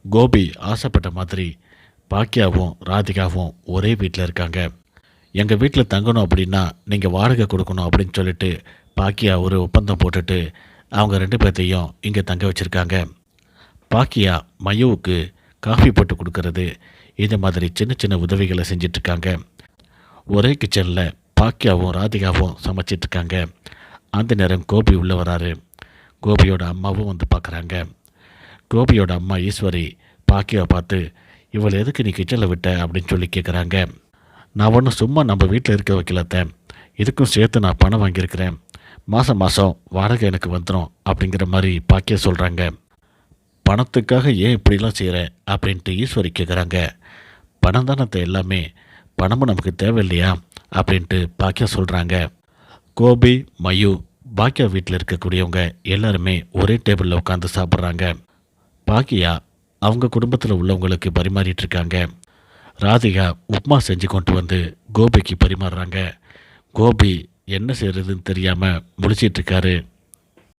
கோபி ஆசைப்பட்ட மாதிரி பாக்கியாவும் ராதிகாவும் ஒரே வீட்டில் இருக்காங்க. எங்கள் வீட்டில் தங்கணும் அப்படின்னா நீங்கள் வாடகை கொடுக்கணும் அப்படின்னு சொல்லிட்டு பாக்கியா ஒரு ஒப்பந்தம் போட்டுட்டு அவங்க 2 பேர்த்தையும் இங்கே தங்க வச்சுருக்காங்க. பாக்கியா மயுவுக்கு காஃபி போட்டு கொடுக்கறது, இந்த மாதிரி சின்ன சின்ன உதவிகளை செஞ்சிட்ருக்காங்க. ஒரே கிச்சனில் பாக்கியாவும் ராதிகாவும் சமைச்சிட்ருக்காங்க. அந்த நேரம் கோபி உள்ளே வராரு. கோபியோட அம்மாவும் வந்து பார்க்குறாங்க. கோபியோட அம்மா ஈஸ்வரி பாக்கியாவை பார்த்து, இவளை எதுக்கு நீ கிச்சனில் விட்ட அப்படின்னு சொல்லி கேட்குறாங்க. நான் ஒன்றும் சும்மா நம்ம வீட்டில் இருக்க வைக்கலத்த, இதுக்கும் சேர்த்து நான் பணம் வாங்கியிருக்கிறேன், மாதம் மாதம் வாடகை எனக்கு வந்துடும் அப்படிங்கிற மாதிரி பாக்கியா சொல்கிறாங்க. பணத்துக்காக ஏன் இப்படிலாம் செய்கிறேன் அப்படின்ட்டு ஈஸ்வரி கேட்குறாங்க. பணம் தானத்தை எல்லாமே, பணமும் நமக்கு தேவையில்லையா அப்படின்ட்டு பாக்கியா சொல்கிறாங்க. கோபி, மயு, பாக்கியா வீட்டில் இருக்கக்கூடியவங்க எல்லாருமே ஒரே டேபிளில் உட்காந்து சாப்பிட்றாங்க. பாக்கியா அவங்க குடும்பத்தில் உள்ளவங்களுக்கு பரிமாறிட்டு இருக்காங்க. ராதிகா உப்மா செஞ்சு கொண்டு வந்து கோபிக்கு பரிமாறுறாங்க. கோபி என்ன செய்கிறதுன்னு தெரியாமல் முழிச்சிட்ருக்காரு.